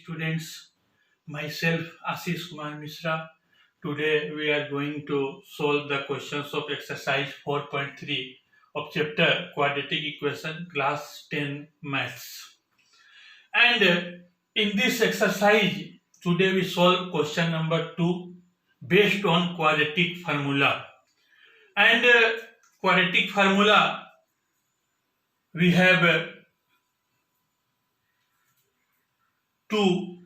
students, myself Ashish Kumar Mishra. Today we are going to solve the questions of exercise 4.3 of chapter quadratic equation class 10 maths. And in this exercise today we solve question number 2 based on quadratic formula. And quadratic formula we have two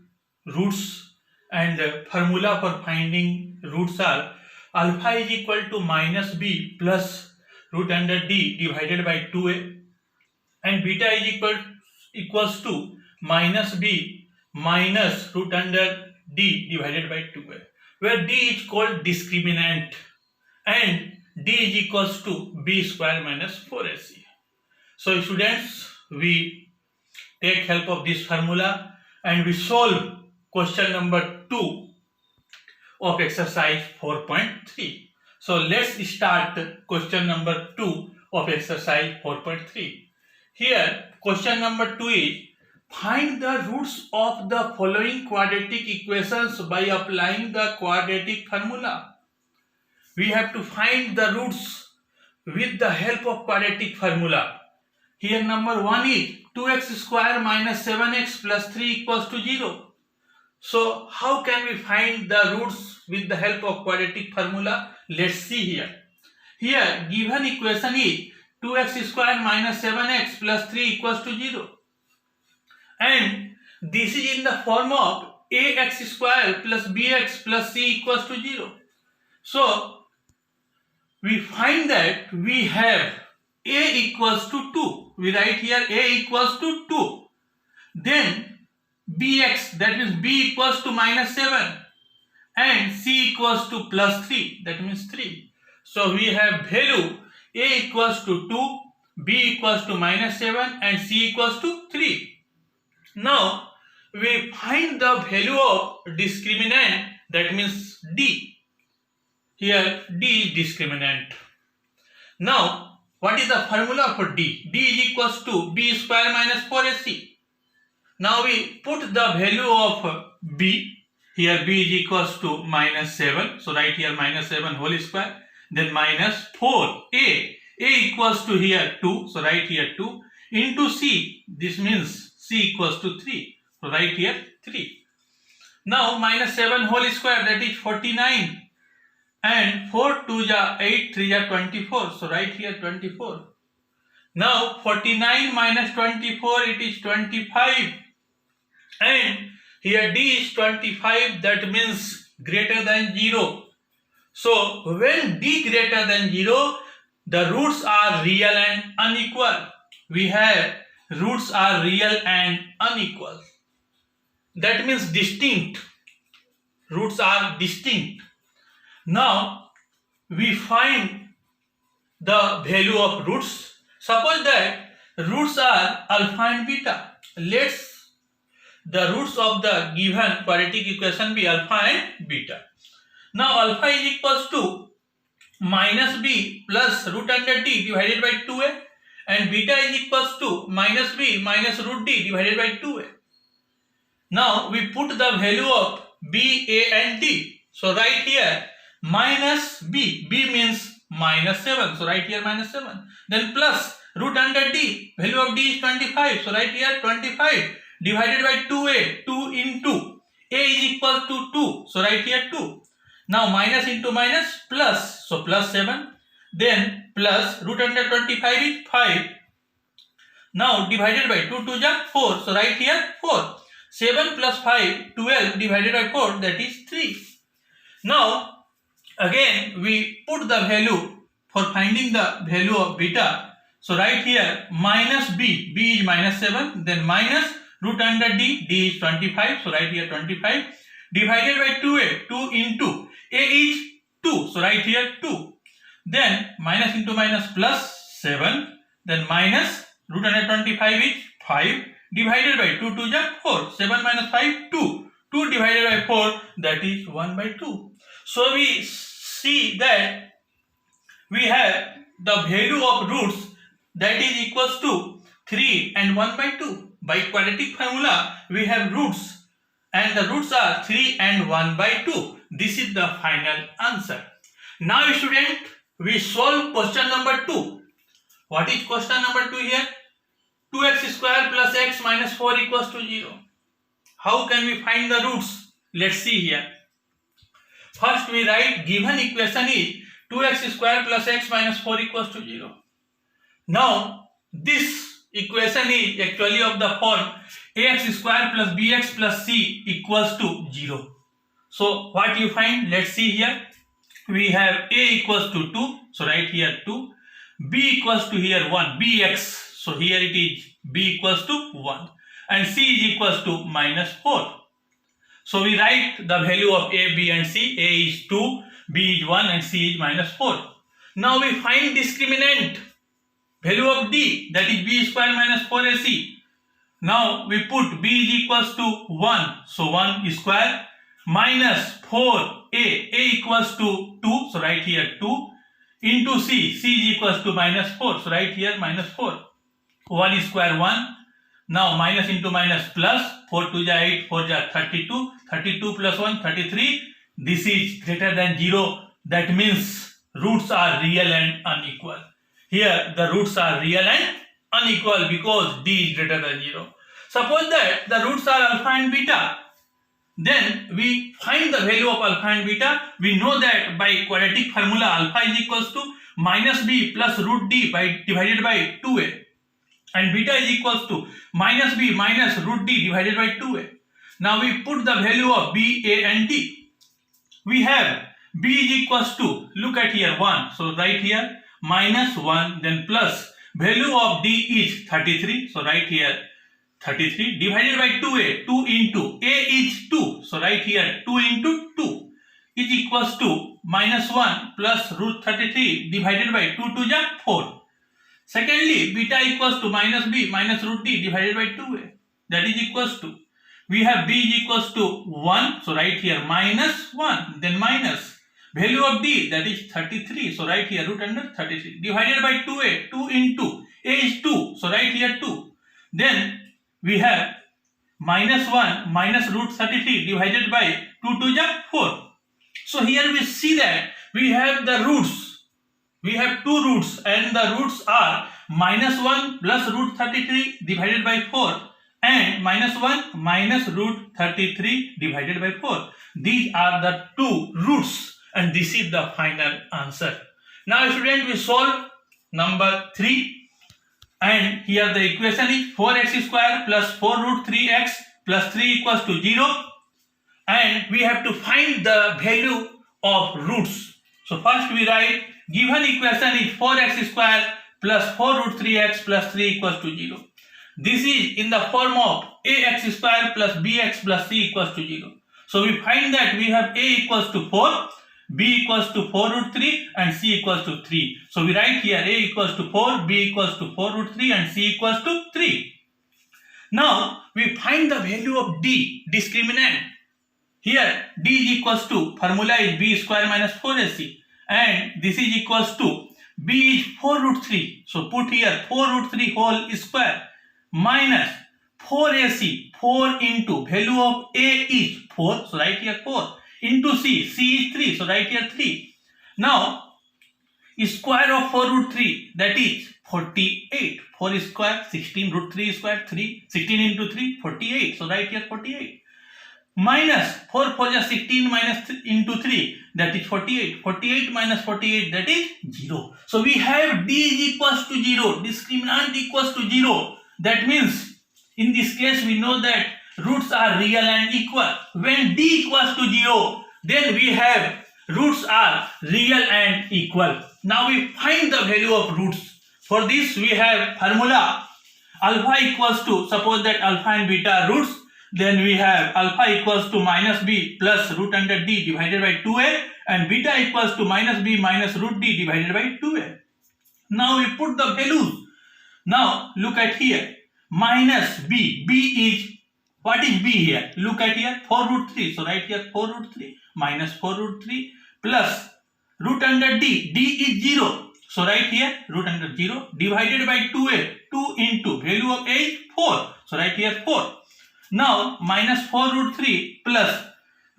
roots, and formula for finding roots are alpha is equal to minus b plus root under d divided by 2a, and beta is equals to minus b minus root under d divided by 2a, where d is called discriminant and d is equals to b square minus 4ac. So students, we take help of this formula and we solve question number 2 of exercise 4.3. So let's start question number 2 of exercise 4.3. Here question number 2 is find the roots of the following quadratic equations by applying the quadratic formula. We have to find the roots with the help of quadratic formula. Here number 1 is 2x square minus 7x plus 3 equals to 0. So how can we find the roots with the help of quadratic formula? Let's see here. Here given equation is 2x square minus 7x plus 3 equals to 0. And this is in the form of ax square plus bx plus c equals to 0. So we find that we have a equals to 2. We write here a equals to 2. Then bx, that means b equals to minus 7, and c equals to plus 3, that means 3. So we have value a equals to 2, b equals to minus 7, and c equals to 3. Now we find the value of discriminant, that means d. Here d is discriminant. Now what is the formula for d? d is equals to b square minus 4ac. Now we put the value of b. Here b is equals to minus 7. So write here minus 7 whole square. Then minus 4. A equals to here 2. So write here 2. Into c. This means c equals to 3. So write here 3. Now minus 7 whole square, that is 49. And 4 2 ja 8, 3 ja 24. So write here 24. Now 49 minus 24, it is 25. And here d is 25, that means greater than 0. So when d greater than 0, the roots are real and unequal. We have roots are real and unequal. That means distinct. Roots are distinct. Now we find the value of roots. Suppose that roots are alpha and beta. Let's the roots of the given quadratic equation be alpha and beta. Now alpha is equals to minus b plus root under d divided by 2a, and beta is equals to minus b minus root d divided by 2a. Now we put the value of b, a and d. So write here minus b. b means minus 7. So write here minus 7. Then plus root under d. Value of d is 25. So write here 25 divided by 2a. 2 into a is equal to 2. So write here 2. Now minus into minus plus. So plus 7. Then plus root under 25 is 5. Now divided by 2 2 ja 4. So write here 4. 7 plus 5, 12 divided by 4, that is 3. Now again we put the value for finding the value of beta. So write here minus b. b is minus 7. Then minus root under d. d is 25. So write here 25 divided by 2a. 2 into a is 2. So write here 2. Then minus into minus plus 7. Then minus root under 25 is 5 divided by 2 2 ja 4. 7 minus 5, 2. 2 divided by 4, that is 1 by 2. So we see that we have the value of roots, that is equals to 3 and 1 by 2. By quadratic formula we have roots and the roots are 3 and 1 by 2. This is the final answer. Now student, we solve question number 2. What is question number 2 here? 2x square plus x minus 4 equals to 0. How can we find the roots? Let's see here. First we write given equation is 2x square plus x minus 4 equals to 0. Now this equation is actually of the form ax square plus bx plus c equals to 0. So what you find? Let's see here. We have a equals to 2, so write here 2. B equals to here 1, bx, so here it is b equals to 1, and c is equals to minus 4. So we write the value of a, b and c. A is 2, b is 1 and c is minus 4. Now we find discriminant value of d, that is b square minus 4ac. Now we put b is equals to 1, so 1 square minus 4a equals to 2, so write here 2, into c is equals to minus 4, so write here minus 4. 1 square 1, now minus into minus plus, 4 2 ja 8, 4 ja 32, 32 plus 1 33. This is greater than 0, that means roots are real and unequal. Here the roots are real and unequal because d is greater than 0. Suppose that the roots are alpha and beta, then we find the value of alpha and beta. We know that by quadratic formula alpha is equals to minus b plus root d divided by 2a, and beta is equals to minus b minus root d divided by 2a. Now we put the value of b, a and d. We have b is equals to, look at here 1, so write here minus 1, then plus value of d is 33, so write here 33 divided by 2a, 2 into a is 2, so write here 2 into 2 is equals to minus 1 plus root 33 divided by 2 to the 4. Secondly, beta equals to minus b minus root d divided by 2a, that is equals to, we have b is equals to 1, so write here minus 1, then minus value of d, that is 33, so write here root under 33 divided by 2a, 2 into a is 2, so write here 2, then we have minus 1 minus root 33 divided by 2 to the 4. So here we see that we have the roots. We have two roots and the roots are minus 1 plus root 33 divided by 4 and minus 1 minus root 33 divided by 4. These are the two roots and this is the final answer. Now student, we solve number 3. And here the equation is 4x square plus 4 root 3x plus 3 equals to 0. And we have to find the value of roots. So first we write given equation is 4x square plus 4 root 3x plus 3 equals to 0. This is in the form of ax square plus bx plus c equals to 0. So we find that we have a equals to 4, b equals to 4 root 3 and c equals to 3. So we write here a equals to 4, b equals to 4 root 3 and c equals to 3. Now we find the value of d, discriminant. Here d is equals to, formula is b square minus 4ac and this is equals to b is 4 root 3. So put here 4 root 3 whole square minus 4ac, 4 into value of a is 4, so write here 4, into c is 3, so write here 3. Now square of 4 root 3, that is 48, 4 square 16 root 3 square 3, 16 into 3 48, so write here 48, minus 4 4 is 16 minus 3 into 3, that is 48, 48 minus 48, that is 0. So we have d is equals to 0, discriminant equals to 0. That means in this case we know that roots are real and equal. When d equals to 0, then we have roots are real and equal. Now we find the value of roots. For this we have formula alpha equals to, suppose that alpha and beta are roots, then we have alpha equals to minus b plus root under d divided by 2a and beta equals to minus b minus root d divided by 2a. Now we put the values. Now look at here, minus b, b is, what is b here? Look at here, 4 root 3, so write here 4 root 3 minus 4 root 3 plus root under d, d is 0, so write here root under 0 divided by 2a, 2 into value of a is 4, so write here 4. Now minus 4 root 3 plus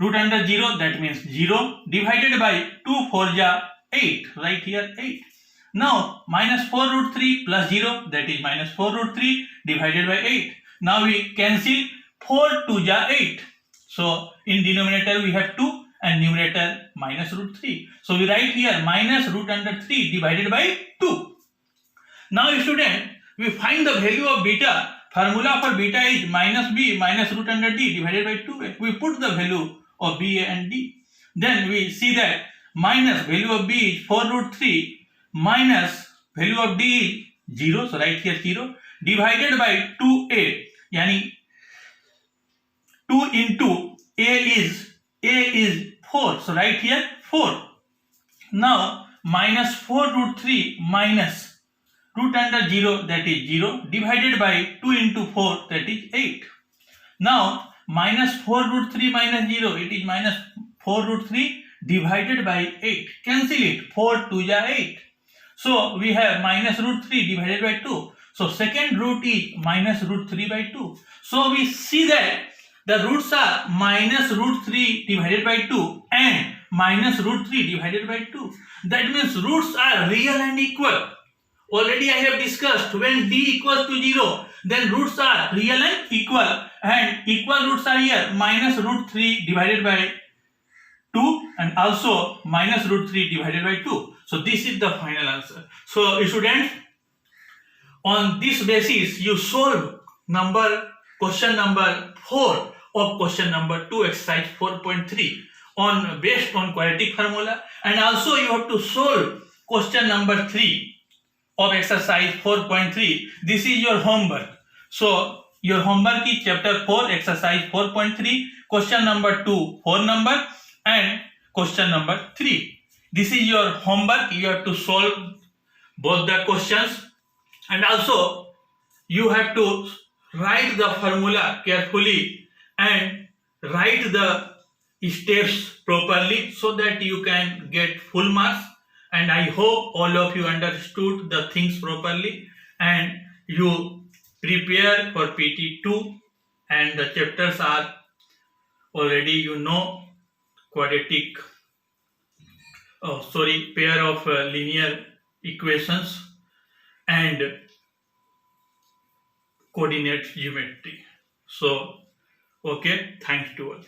root under 0, that means 0, divided by 2 4 ja 8, right here 8. Now minus 4 root 3 plus 0, that is minus 4 root 3 divided by 8. Now we cancel 4 2 ja 8. So in denominator we have 2 and numerator minus root 3. So we write here minus root under 3 divided by 2. Now student, we find the value of beta. Formula for beta is minus b minus root under d divided by 2a. We put the value of b, a and d. Then we see that minus value of b is 4 root 3 minus value of d is 0. So write here 0 divided by 2a. Yani 2 into a is 4. So write here 4. Now minus 4 root 3 minus root under 0, that is 0, divided by 2 into 4, that is 8. Now minus 4 root 3 minus 0, it is minus 4 root 3 divided by 8. Cancel it, 4 2 ja 8. So we have minus root 3 divided by 2. So second root is minus root 3 by 2. So we see that the roots are minus root 3 divided by 2 and minus root 3 divided by 2. That means roots are real and equal. Already I have discussed, when d equals to 0, then roots are real and equal roots are here minus root 3 divided by 2 and also minus root 3 divided by 2. So this is the final answer. So students, on this basis you solve question number 4 of question number 2 exercise 4.3 based on quadratic formula, and also you have to solve question number 3 of exercise 4.3. This is your homework. So your homework is chapter 4 exercise 4.3 question number 2 4 number and question number 3. This is your homework. You have to solve both the questions, and also you have to write the formula carefully and write the steps properly so that you can get full marks. And I hope all of you understood the things properly and you prepare for PT2, and the chapters are already pair of linear equations and coordinate geometry. So okay, thanks to all.